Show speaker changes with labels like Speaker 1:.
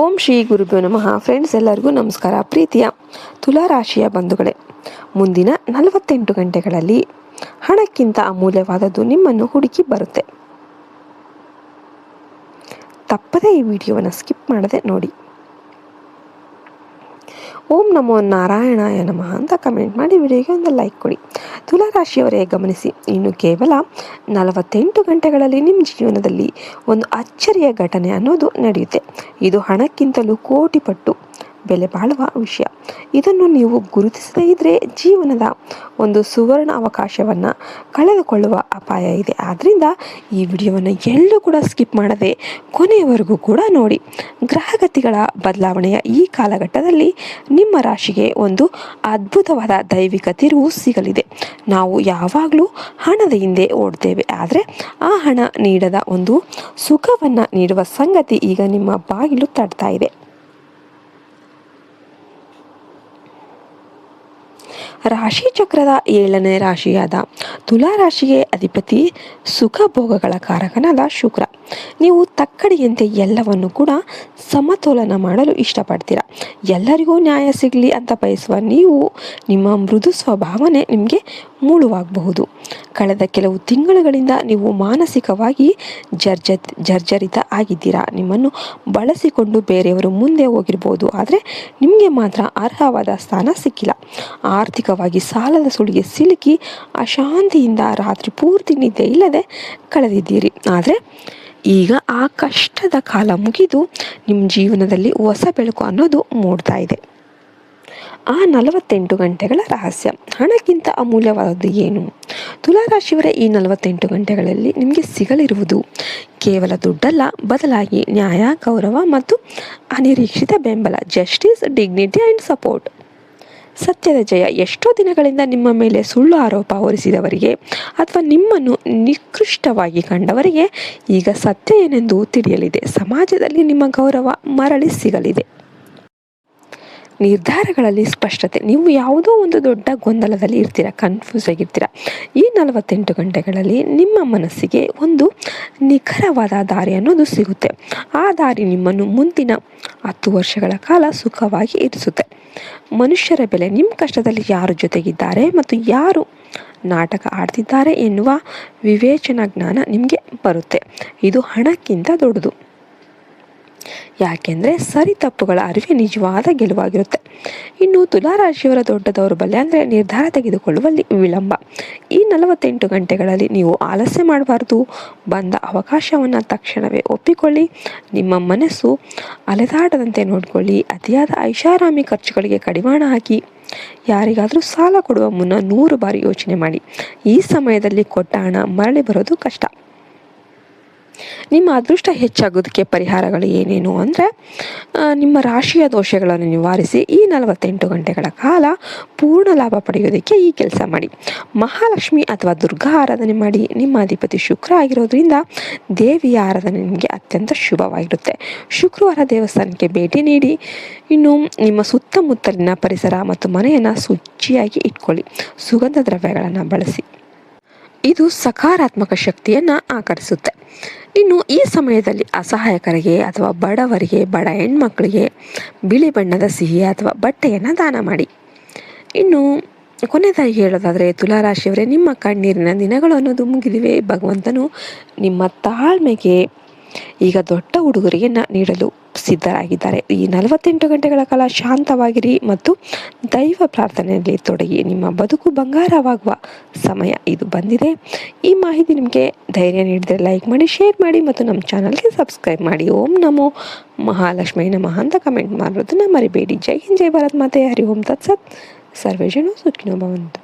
Speaker 1: ಓಂ ಶ್ರೀ ಗುರುಭ್ಯೋ ನಮಃ. ಫ್ರೆಂಡ್ಸ್, ಎಲ್ಲರಿಗೂ ನಮಸ್ಕಾರ. ಪ್ರೀತಿಯ ತುಲಾರಾಶಿಯ ಬಂಧುಗಳೇ, ಮುಂದಿನ 48 ಗಂಟೆಗಳಲ್ಲಿ ಹಣಕ್ಕಿಂತ ಅಮೂಲ್ಯವಾದದ್ದು ನಿಮ್ಮನ್ನು ಹುಡುಕಿ ಬರುತ್ತೆ. ತಪ್ಪದೇ ಈ ವಿಡಿಯೋವನ್ನು ಸ್ಕಿಪ್ ಮಾಡದೆ ನೋಡಿ. ಓಂ ನಮೋ ನಾರಾಯಣಾಯ ನಮಃ ಅಂತ ಕಮೆಂಟ್ ಮಾಡಿ ವಿಡಿಯೋಗೆ ಒಂದು ಲೈಕ್ ಕೊಡಿ. ತುಲಾರಾಶಿಯವರೇ, ಗಮನಿಸಿ, ಇನ್ನು ಕೇವಲ 48 ಗಂಟೆಗಳಲ್ಲಿ ನಿಮ್ಮ ಜೀವನದಲ್ಲಿ ಒಂದು ಅಚ್ಚರಿಯ ಘಟನೆ ಅನ್ನೋದು ನಡೆಯುತ್ತೆ. ಇದು ಹಣಕ್ಕಿಂತಲೂ ಕೋಟಿ ಪಟ್ಟು ಬೆಲೆ ಬಾಳುವ ವಿಷಯ. ಇದನ್ನು ನೀವು ಗುರುತಿಸದೇ ಇದ್ದರೆ ಜೀವನದ ಒಂದು ಸುವರ್ಣ ಅವಕಾಶವನ್ನು ಕಳೆದುಕೊಳ್ಳುವ ಅಪಾಯ ಇದೆ. ಆದ್ದರಿಂದ ಈ ವಿಡಿಯೋವನ್ನು ಎಲ್ಲೂ ಕೂಡ ಸ್ಕಿಪ್ ಮಾಡದೆ ಕೊನೆಯವರೆಗೂ ಕೂಡ ನೋಡಿ. ಗ್ರಹಗತಿಗಳ ಬದಲಾವಣೆಯ ಈ ಕಾಲಘಟ್ಟದಲ್ಲಿ ನಿಮ್ಮ ರಾಶಿಗೆ ಒಂದು ಅದ್ಭುತವಾದ ದೈವಿಕ ತಿರುವು ಸಿಗಲಿದೆ. ನಾವು ಯಾವಾಗಲೂ ಹಣದ ಹಿಂದೆ ಓಡ್ತೇವೆ, ಆದರೆ ಆ ಹಣ ನೀಡದ ಒಂದು ಸುಖವನ್ನು ನೀಡುವ ಸಂಗತಿ ಈಗ ನಿಮ್ಮ ಬಾಗಿಲು ತಟ್ತಾ ಇದೆ. ರಾಶಿ ಚಕ್ರದ 7ನೇ ರಾಶಿಯಾದ ತುಲಾರಾಶಿಗೆ ಅಧಿಪತಿ ಸುಖ ಭೋಗಗಳ ಕಾರಕನಾದ ಶುಕ್ರ. ನೀವು ತಕ್ಕಡಿಯಂತೆ ಎಲ್ಲವನ್ನು ಕೂಡ ಸಮತೋಲನ ಮಾಡಲು ಇಷ್ಟಪಡ್ತೀರಾ. ಎಲ್ಲರಿಗೂ ನ್ಯಾಯ ಸಿಗಲಿ ಅಂತ ಬಯಸುವ ನೀವು, ನಿಮ್ಮ ಮೃದು ಸ್ವಭಾವನೆ ನಿಮಗೆ ಮೂಳುವಾಗಬಹುದು. ಕಳೆದ ಕೆಲವು ತಿಂಗಳುಗಳಿಂದ ನೀವು ಮಾನಸಿಕವಾಗಿ ಜರ್ಜರಿತ ಆಗಿದ್ದೀರಾ. ನಿಮ್ಮನ್ನು ಬಳಸಿಕೊಂಡು ಬೇರೆಯವರು ಮುಂದೆ ಹೋಗಿರ್ಬೋದು, ಆದರೆ ನಿಮಗೆ ಮಾತ್ರ ಅರ್ಹವಾದ ಸ್ಥಾನ ಸಿಕ್ಕಿಲ್ಲ. ಆರ್ಥಿಕವಾಗಿ ಸಾಲದ ಸುಳಿಗೆ ಸಿಲುಕಿ ಅಶಾಂತಿಯಿಂದ ರಾತ್ರಿ ಪೂರ್ತಿ ನಿದ್ದೆ ಇಲ್ಲದೆ ಕಳೆದಿದ್ದೀರಿ. ಆದರೆ ಈಗ ಆ ಕಷ್ಟದ ಕಾಲ ಮುಗಿದು ನಿಮ್ಮ ಜೀವನದಲ್ಲಿ ಹೊಸ ಬೆಳಕು ಅನ್ನೋದು ಮೂಡ್ತಾ ಇದೆ. ಆ 48 ಗಂಟೆಗಳ ರಹಸ್ಯ. ಹಣಕ್ಕಿಂತ ಅಮೂಲ್ಯವಾದದ್ದು ಏನು? ತುಲಾರಾಶಿಯವರೇ, ಈ 48 ಗಂಟೆಗಳಲ್ಲಿ ನಿಮಗೆ ಸಿಗಲಿರುವುದು ಕೇವಲ ದುಡ್ಡಲ್ಲ, ಬದಲಾಗಿ ನ್ಯಾಯ, ಗೌರವ ಮತ್ತು ಅನಿರೀಕ್ಷಿತ ಬೆಂಬಲ. Justice, dignity and support. ಸತ್ಯದ ಜಯ. ಎಷ್ಟೋ ದಿನಗಳಿಂದ ನಿಮ್ಮ ಮೇಲೆ ಸುಳ್ಳು ಆರೋಪ ಹೊರಿಸಿದವರಿಗೆ ಅಥವಾ ನಿಮ್ಮನ್ನು ನಿಕೃಷ್ಟವಾಗಿ ಕಂಡವರಿಗೆ ಈಗ ಸತ್ಯ ಏನೆಂದು ತಿಳಿಯಲಿದೆ. ಸಮಾಜದಲ್ಲಿ ನಿಮ್ಮ ಗೌರವ ಮರಳಿ ಸಿಗಲಿದೆ. ನಿರ್ಧಾರಗಳಲ್ಲಿ ಸ್ಪಷ್ಟತೆ. ನೀವು ಯಾವುದೋ ಒಂದು ದೊಡ್ಡ ಗೊಂದಲದಲ್ಲಿ ಇರ್ತೀರ, ಕನ್ಫ್ಯೂಸ್ ಆಗಿರ್ತೀರ. ಈ 48 ಗಂಟೆಗಳಲ್ಲಿ ನಿಮ್ಮ ಮನಸ್ಸಿಗೆ ಒಂದು ನಿಖರವಾದ ದಾರಿ ಅನ್ನೋದು ಸಿಗುತ್ತೆ. ಆ ದಾರಿ ನಿಮ್ಮನ್ನು ಮುಂದಿನ 10 ವರ್ಷಗಳ ಕಾಲ ಸುಖವಾಗಿ ಇರಿಸುತ್ತೆ. ಮನುಷ್ಯರ ಬೆಲೆ. ನಿಮ್ಮ ಕಷ್ಟದಲ್ಲಿ ಯಾರು ಜೊತೆಗಿದ್ದಾರೆ ಮತ್ತು ಯಾರು ನಾಟಕ ಆಡ್ತಿದ್ದಾರೆ ಎನ್ನುವ ವಿವೇಚನಾ ಜ್ಞಾನ ನಿಮಗೆ ಬರುತ್ತೆ. ಇದು ಹಣಕ್ಕಿಂತ ದೊಡ್ಡದು. ಯಾಕೆಂದರೆ ಸರಿ ತಪ್ಪುಗಳ ಅರಿವೆ ನಿಜವಾದ ಗೆಲುವಾಗಿರುತ್ತೆ. ಇನ್ನು ತುಲಾರಾಶಿಯವರ ದೊಡ್ಡ ದೌರ್ಬಲ್ಯ ಅಂದರೆ ನಿರ್ಧಾರ ತೆಗೆದುಕೊಳ್ಳುವಲ್ಲಿ ವಿಳಂಬ. ಈ 48 ಗಂಟೆಗಳಲ್ಲಿ ನೀವು ಆಲಸ್ಯ ಮಾಡಬಾರ್ದು. ಬಂದ ಅವಕಾಶವನ್ನು ತಕ್ಷಣವೇ ಒಪ್ಪಿಕೊಳ್ಳಿ. ನಿಮ್ಮ ಮನಸ್ಸು ಅಲೆದಾಡದಂತೆ ನೋಡಿಕೊಳ್ಳಿ. ಅತಿಯಾದ ಐಷಾರಾಮಿ ಖರ್ಚುಗಳಿಗೆ ಕಡಿವಾಣ ಹಾಕಿ. ಯಾರಿಗಾದರೂ ಸಾಲ ಕೊಡುವ ಮುನ್ನ 100 ಬಾರಿ ಯೋಚನೆ ಮಾಡಿ. ಈ ಸಮಯದಲ್ಲಿ ಕೊಟ್ಟ ಹಣ ಮರಳಿ ಬರೋದು ಕಷ್ಟ. ನಿಮ್ಮ ಅದೃಷ್ಟ ಹೆಚ್ಚಾಗೋದಕ್ಕೆ ಪರಿಹಾರಗಳು ಏನೇನು ಅಂದರೆ, ನಿಮ್ಮ ರಾಶಿಯ ದೋಷಗಳನ್ನು ನಿವಾರಿಸಿ ಈ 48 ಗಂಟೆಗಳ ಕಾಲ ಪೂರ್ಣ ಲಾಭ ಪಡೆಯೋದಕ್ಕೆ ಈ ಕೆಲಸ ಮಾಡಿ. ಮಹಾಲಕ್ಷ್ಮಿ ಅಥವಾ ದುರ್ಗಾ ಆರಾಧನೆ ಮಾಡಿ. ನಿಮ್ಮ ಅಧಿಪತಿ ಶುಕ್ರ ಆಗಿರೋದ್ರಿಂದ ದೇವಿಯ ಆರಾಧನೆ ನಿಮಗೆ ಅತ್ಯಂತ ಶುಭವಾಗಿರುತ್ತೆ. ಶುಕ್ರವಾರ ದೇವಸ್ಥಾನಕ್ಕೆ ಭೇಟಿ ನೀಡಿ. ಇನ್ನು ನಿಮ್ಮ ಸುತ್ತಮುತ್ತಲಿನ ಪರಿಸರ ಮತ್ತು ಮನೆಯನ್ನು ಶುಚಿಯಾಗಿ ಇಟ್ಕೊಳ್ಳಿ. ಸುಗಂಧ ದ್ರವ್ಯಗಳನ್ನು ಬಳಸಿ. ಇದು ಸಕಾರಾತ್ಮಕ ಶಕ್ತಿಯನ್ನು ಆಕರ್ಷಿಸುತ್ತೆ. ಇನ್ನು ಈ ಸಮಯದಲ್ಲಿ ಅಸಹಾಯಕರಿಗೆ ಅಥವಾ ಬಡವರಿಗೆ, ಬಡ ಹೆಣ್ಮಕ್ಳಿಗೆ ಬಿಳಿ ಬಣ್ಣದ ಸಿಹಿ ಅಥವಾ ಬಟ್ಟೆಯನ್ನು ದಾನ ಮಾಡಿ. ಇನ್ನು ಕೊನೆಯದಾಗಿ ಹೇಳೋದಾದರೆ, ತುಲಾರಾಶಿಯವರೇ, ನಿಮ್ಮ ಕಣ್ಣೀರಿನ ದಿನಗಳು ಅನ್ನೋದು ಮುಗಿದಿವೆ. ಭಗವಂತನು ನಿಮ್ಮ ತಾಳ್ಮೆಗೆ ಈಗ ದೊಡ್ಡ ಉಡುಗೊರೆಯನ್ನು ನೀಡಲು ಸಿದ್ಧರಾಗಿದ್ದಾರೆ. ಈ 48 ಗಂಟೆಗಳ ಕಾಲ ಶಾಂತವಾಗಿರಿ ಮತ್ತು ದೈವ ಪ್ರಾರ್ಥನೆಯಲ್ಲಿ ತೊಡಗಿ. ನಿಮ್ಮ ಬದುಕು ಬಂಗಾರವಾಗುವ ಸಮಯ ಇದು ಬಂದಿದೆ. ಈ ಮಾಹಿತಿ ನಿಮಗೆ ಧೈರ್ಯ ನೀಡಿದರೆ ಲೈಕ್ ಮಾಡಿ, ಶೇರ್ ಮಾಡಿ ಮತ್ತು ನಮ್ಮ ಚಾನಲ್ಗೆ ಸಬ್ಸ್ಕ್ರೈಬ್ ಮಾಡಿ. ಓಂ ನಮೋ ಮಹಾಲಕ್ಷ್ಮೀ ನಮಃ ಅಂತ ಕಮೆಂಟ್ ಮಾಡೋದನ್ನ ಮರಿಬೇಡಿ. ಜೈ ಹಿಂದ್, ಜೈ ಭಾರತ್ ಮಾತೆ. ಹರಿ ಓಂ ತತ್ಸತ್. ಸರ್ವೇ ಜನ ಸುಖಿನೋ ಭವಂತು.